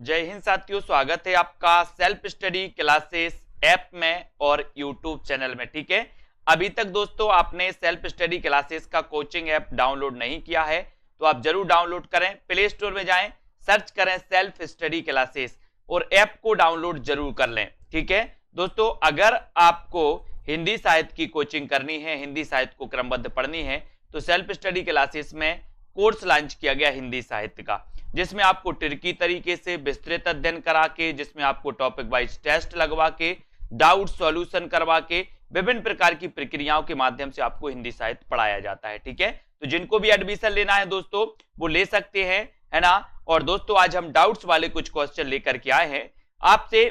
जय हिंद साथियों, स्वागत है आपका सेल्फ स्टडी क्लासेस ऐप में और यूट्यूब चैनल में। ठीक है, अभी तक दोस्तों आपने सेल्फ स्टडी क्लासेस का कोचिंग ऐप डाउनलोड नहीं किया है तो आप जरूर डाउनलोड करें। प्ले स्टोर में जाएं, सर्च करें सेल्फ स्टडी क्लासेस और ऐप को डाउनलोड जरूर कर लें। ठीक है दोस्तों, अगर आपको हिंदी साहित्य की कोचिंग करनी है, हिंदी साहित्य को क्रमबद्ध पढ़नी है तो सेल्फ स्टडी क्लासेस में कोर्स लॉन्च किया गया हिंदी साहित्य का, जिसमें आपको ट्रिकी तरीके से विस्तृत अध्ययन करा के, जिसमें आपको टॉपिक वाइज टेस्ट लगवा के, डाउट सॉल्यूशन करवा के, विभिन्न प्रकार की प्रक्रियाओं के माध्यम से आपको हिंदी साहित्य पढ़ाया जाता है। ठीक है, तो जिनको भी एडमिशन लेना है दोस्तों वो ले सकते हैं, है ना। और दोस्तों आज हम डाउट्स वाले कुछ क्वेश्चन लेकर के आए हैं। आपसे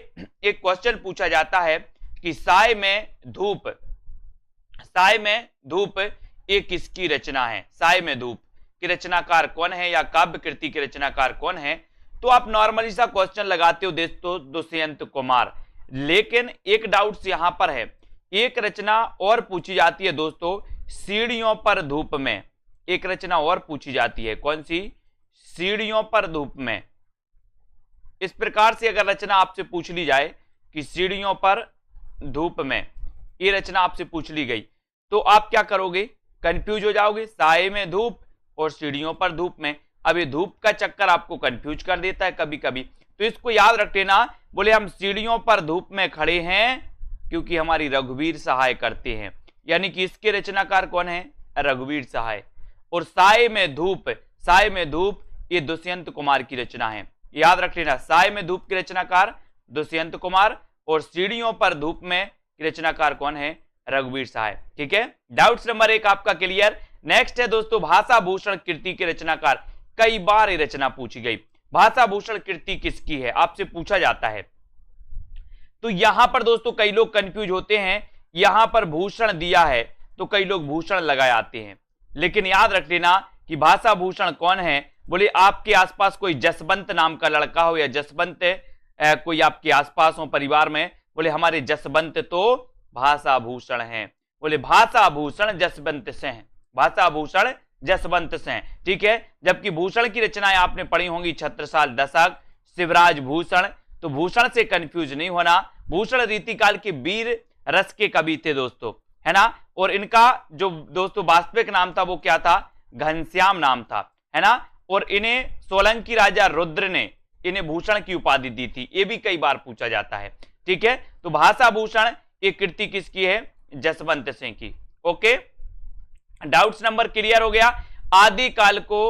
एक क्वेश्चन पूछा जाता है कि साय में धूप ये किसकी रचना है? साय में धूप की रचनाकार कौन है या काव्य कृति के रचनाकार कौन है? तो आप नॉर्मली सा क्वेश्चन लगाते हो दोस्तों दुष्यंत कुमार, लेकिन एक डाउट्स यहां पर है, एक रचना और पूछी जाती है दोस्तों सीढ़ियों पर धूप में। एक रचना और पूछी जाती है, कौन सी? सीढ़ियों पर धूप में। इस प्रकार से अगर रचना आपसे पूछ ली जाए कि सीढ़ियों पर धूप में, ये रचना आपसे पूछ ली गई तो आप क्या करोगे? कंफ्यूज हो जाओगे। साय में धूप और सीढ़ियों पर धूप में, अब ये धूप का चक्कर आपको कंफ्यूज कर देता है कभी कभी, तो इसको याद रख लेना। बोले हम सीढ़ियों पर धूप में खड़े हैं क्योंकि हमारी रघुवीर सहाय करते हैं, यानी कि इसके रचनाकार कौन है? रघुवीर सहाय। और साय में धूप ये दुष्यंत कुमार की रचना है, याद रख लेना। साय में धूप की रचनाकार दुष्यंत कुमार और सीढ़ियों पर धूप में की रचनाकार कौन है? रघुवीर सहाय। ठीक है, डाउट्स नंबर 1 आपका क्लियर। नेक्स्ट है दोस्तों भाषा भूषण कृति के रचनाकार। कई बार ये रचना पूछी गई, भाषा भूषण कृति किसकी है आपसे पूछा जाता है। तो यहां पर दोस्तों कई लोग कंफ्यूज होते हैं, यहां पर भूषण दिया है तो कई लोग भूषण लगाए आते हैं, लेकिन याद रख लेना कि भाषा भूषण कौन है। बोले आपके आसपास कोई जसवंत नाम का लड़का हो या जसवंत कोई आपके आसपास हो परिवार में, बोले हमारे जसवंत तो भाषा भूषण हैं। बोले भाषा भूषण जसवंत से हैं, भाषा भूषण जसवंत से हैं। ठीक है, जबकि भूषण की रचनाएं आपने पढ़ी होंगी छत्रसाल दशक, शिवराज भूषण, तो भूषण से कंफ्यूज नहीं होना। भूषण रीतिकाल के वीर रस के कवि थे दोस्तों, है ना। और इनका जो दोस्तों वास्तविक नाम था वो क्या था? घनश्याम नाम था, है ना। और इन्हें सोलंकी राजा रुद्र ने इन्हें भूषण की उपाधि दी थी, ये भी कई बार पूछा जाता है। ठीक है, तो भाषा भूषण ये कृति किसकी है? जसवंत सिंह की। ओके, डाउट्स नंबर क्लियर हो गया। आदि काल को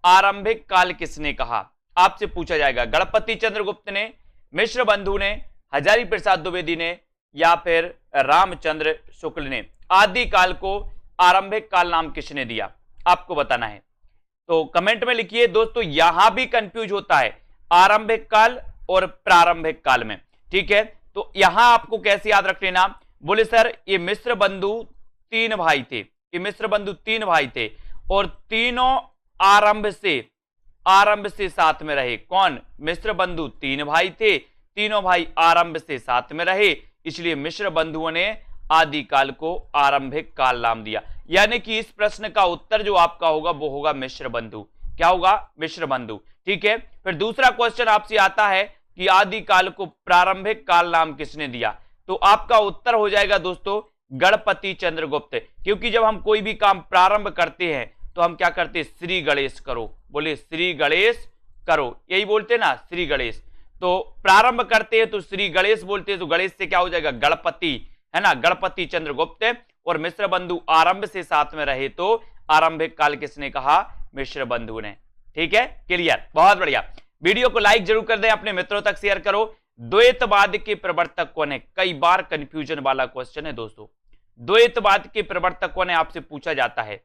आरंभिक काल किसने कहा? आपसे पूछा जाएगा। गणपति चंद्रगुप्त ने, मिश्र बंधु ने, हजारी प्रसाद द्विवेदी ने या फिर रामचंद्र शुक्ल ने? आदि काल को आरंभिक काल नाम किसने दिया आपको बताना है, तो कमेंट में लिखिए। दोस्तों यहां भी कंफ्यूज होता है आरंभिक काल और प्रारंभिक काल में। ठीक है, तो यहां आपको कैसे याद रख लेना? बोले सर ये मिश्र बंधु तीन भाई थे, ये मिश्र बंधु तीन भाई थे और तीनों आरंभ से साथ में रहे। कौन? मिश्र बंधु तीन भाई थे, तीनों भाई आरंभ से साथ में रहे, इसलिए मिश्र बंधुओं ने आदि काल को आरंभिक काल नाम दिया। यानी कि इस प्रश्न का उत्तर जो आपका होगा वो होगा मिश्र बंधु। क्या होगा? मिश्र बंधु। ठीक है, फिर दूसरा क्वेश्चन आपसे आता है कि आदि काल को प्रारंभिक काल नाम किसने दिया? तो आपका उत्तर हो जाएगा दोस्तों गणपति चंद्रगुप्त, क्योंकि जब हम कोई भी काम प्रारंभ करते हैं तो हम क्या करते हैं? श्री गणेश करो। बोले श्री गणेश करो, यही बोलते ना, श्री गणेश। तो प्रारंभ करते हैं तो श्री गणेश बोलते हैं, तो गणेश से क्या हो जाएगा? गणपति, है ना, गणपति चंद्रगुप्त। और मिश्र बंधु आरंभ से साथ में रहे तो आरंभिक काल किसने कहा? मिश्र बंधु ने। ठीक है, क्लियर, बहुत बढ़िया। वीडियो को लाइक जरूर कर दें, अपने मित्रों तक शेयर करो। द्वैतवाद के प्रवर्तक कौन है? कई बार कंफ्यूजन वाला क्वेश्चन है दोस्तों। द्वैतवाद के प्रवर्तक कौन है आपसे पूछा जाता है,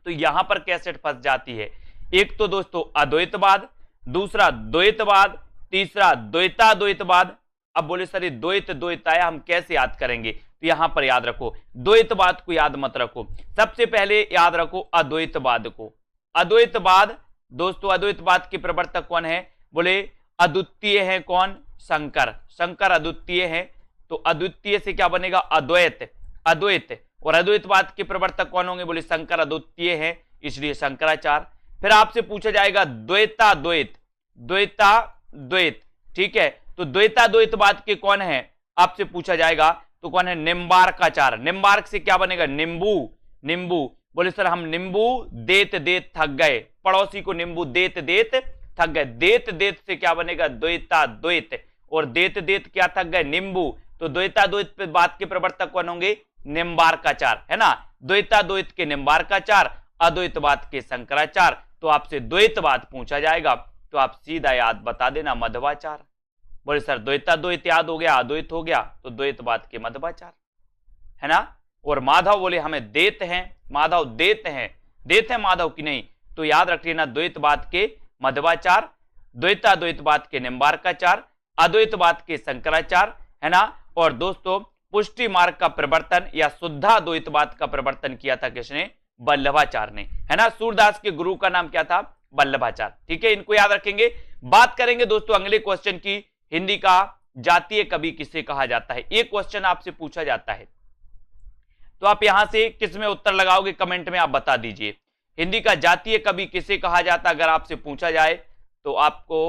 तो यहां पर कैसेट फंस जाती है। एक तो दोस्तों अद्वैतवाद, दूसरा द्वैतवाद, तीसरा द्वैताद्वैतवाद। अब बोले सर ये द्वैत आया, हम कैसे याद करेंगे? तो यहां पर याद रखो, द्वैतवाद को याद मत रखो, सबसे पहले याद रखो अद्वैतवाद को। अद्वैतवाद दोस्तों, अद्वैतवाद के प्रवर्तक कौन है? बोले अद्वितीय है। कौन? शंकर। शंकर अद्वितीय है, तो अद्वितीय से क्या बनेगा? अद्वैत। और अद्वैतवाद के प्रवर्तक कौन होंगे? बोले शंकर अद्वितीय है, इसलिए शंकराचार्य। फिर आपसे पूछा जाएगा द्वैताद्वैत। द्वैत, ठीक है। तो द्वैताद्वैतवाद के कौन है आपसे पूछा जाएगा, तो कौन है, निम्बार्काचार्य। निम्बार्क से क्या बनेगा, नींबू, नींबू। बोले सर हम नींबू देत देत थक गए, पड़ोसी को नींबू देत देत थक गए। देत देत से क्या बनेगा, द्वैताद्वैत, और देत देत क्या थक गए, नींबू। तो द्वैताद्वैतवाद के प्रवर्तक कौन होंगे, निम्बार्काचार्य, है ना। द्वैताद्वैत के निम्बार्काचार्य, अद्वैतवाद के शंकराचार्य। तो आपसे द्वैतवाद पूछा जाएगा तो आप सीधा याद बता देना, मध्वाचार्य। बोले सर द्वैताद्वैत याद हो गया, अद्वैत हो गया, तो द्वैतवाद के मध्वाचार्य, है ना। और माधव बोले हमें देत हैं, माधव देत हैं, देत है माधव की नहीं, तो याद रख लेना द्वैतवाद के मध्वाचार्य, द्वैताद्वैतवाद के निम्बार्काचार्य, अद्वैतवाद के शंकराचार्य, है ना। और दोस्तों पुष्टि मार्ग का प्रवर्तन या शुद्धाद्वैतवाद का प्रवर्तन किया था किसने, वल्लभाचार्य ने, है ना। सूरदास के गुरु का नाम क्या था, वल्लभाचार्य, ठीक है। इनको याद रखेंगे। बात करेंगे दोस्तों अगले क्वेश्चन की, हिंदी का जातीय कवि किसे कहा जाता है। एक क्वेश्चन आपसे पूछा जाता है, तो आप यहां से किस में उत्तर लगाओगे, कमेंट में आप बता दीजिए। हिंदी का जातीय कवि किसे कहा जाता है, अगर आपसे पूछा जाए तो आपको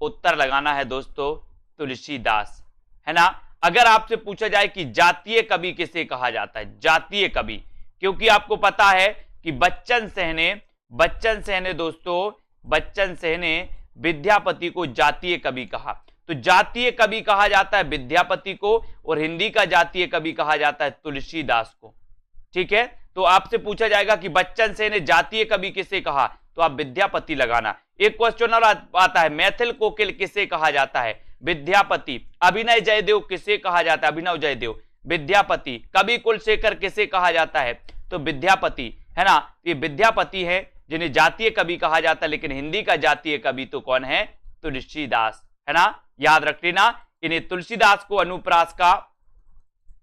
उत्तर लगाना है दोस्तों तुलसीदास, है ना। अगर आपसे पूछा जाए कि जातीय कवि किसे कहा जाता है, जातीय कवि, क्योंकि आपको पता है कि बच्चन सहने दोस्तों, बच्चन सहने विद्यापति को जातीय कवि कहा। तो जातीय कवि कहा जाता है विद्यापति को, और हिंदी का जातीय कवि कहा जाता है तुलसीदास को, ठीक है। तो आपसे पूछा जाएगा कि बच्चन सेन ने जातीय कवि किसे कहा, तो आप विद्यापति लगाना। एक क्वेश्चन और आता है, मैथिल कोकिल किसे कहा जाता है, विद्यापति। अभिनय जयदेव किसे कहा जाता है, अभिनव जयदेव, विद्यापति। कवि कुलशेखर किसे कहा जाता है, तो विद्यापति, है ना। ये विद्यापति है जिन्हें जातीय कवि कहा जाता है, लेकिन हिंदी का जातीय कवि तो कौन है, तुलसीदास, है ना। याद रख लेना, इन्हें तुलसीदास को अनुप्रास का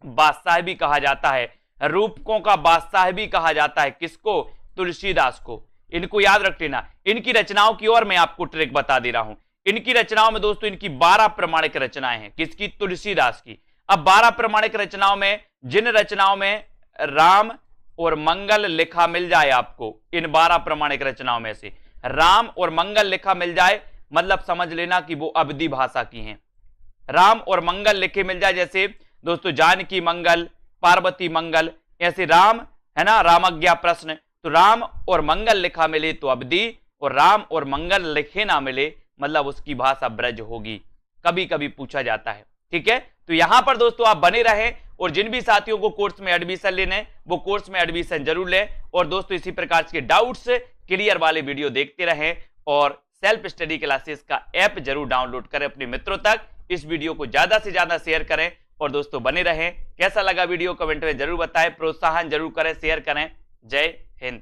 बादशाह भी कहा जाता है, रूपकों का बादशाह भी कहा जाता है, किसको, तुलसीदास को। इनको याद रख लेना। इनकी रचनाओं की और मैं आपको ट्रिक बता दे रहा हूं। इनकी रचनाओं में दोस्तों इनकी 12 प्रमाणिक रचनाएं हैं, किसकी, तुलसीदास की। अब 12 प्रमाणिक रचनाओं में, जिन रचनाओं में राम और मंगल लिखा मिल जाए आपको, इन 12 प्रमाणिक रचनाओं में से राम और मंगल लिखा मिल जाए, मतलब समझ लेना कि वो अवधी भाषा की हैं। राम और मंगल लिखे मिल जाए, जैसे दोस्तों जानकी मंगल, पार्वती मंगल, ऐसे राम, है ना, रामज्ञा प्रश्न। तो राम और मंगल लिखा मिले तो अवधी, और राम और मंगल लिखे ना मिले मतलब उसकी भाषा ब्रज होगी, कभी कभी पूछा जाता है, ठीक है। तो यहां पर दोस्तों आप बने रहें, और जिन भी साथियों को कोर्स में एडमिशन लेने वो कोर्स में एडमिशन जरूर लें। और दोस्तों इसी प्रकार के डाउट्स क्लियर वाले वीडियो देखते रहें, और सेल्फ स्टडी क्लासेस का ऐप जरूर डाउनलोड करें अपने मित्रों तक। इस वीडियो को ज्यादा से ज्यादा शेयर करें, और दोस्तों बने रहें। कैसा लगा वीडियो कमेंट में जरूर बताएं, प्रोत्साहन जरूर करें, शेयर करें। जय हिंद।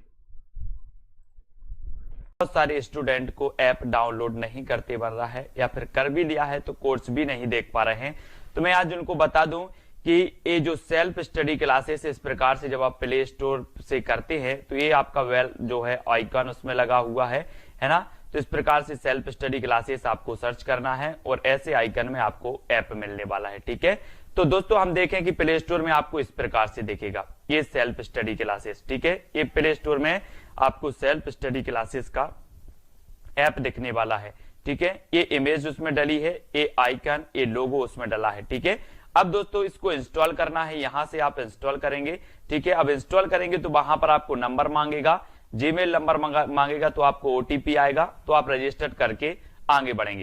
बहुत सारे स्टूडेंट को ऐप डाउनलोड नहीं करते बन रहा है, या फिर कर भी लिया है तो कोर्स भी नहीं देख पा रहे हैं। तो मैं आज उनको बता दूं कि ये जो सेल्फ स्टडी क्लासेस इस प्रकार से जब आप प्ले स्टोर से करते हैं तो ये आपका वेल जो है आइकन उसमें लगा हुआ है ना। तो इस प्रकार से सेल्फ स्टडी क्लासेस आपको सर्च करना है, और ऐसे आइकन में आपको ऐप मिलने वाला है, ठीक है। तो दोस्तों हम देखें कि प्ले स्टोर में आपको इस प्रकार से दिखेगा ये सेल्फ स्टडी क्लासेस, ठीक है। ये प्ले स्टोर में आपको सेल्फ स्टडी क्लासेस का ऐप दिखने वाला है, ठीक है। ये इमेज उसमें डली है, ये आइकन, ये लोगो उसमें डला है, ठीक है। अब दोस्तों इसको इंस्टॉल करना है, यहां से आप इंस्टॉल करेंगे, ठीक है। अब इंस्टॉल करेंगे तो वहां पर आपको नंबर मांगेगा, जीमेल नंबर मांगेगा, तो आपको ओटीपी आएगा, तो आप रजिस्टर करके आगे बढ़ेंगे।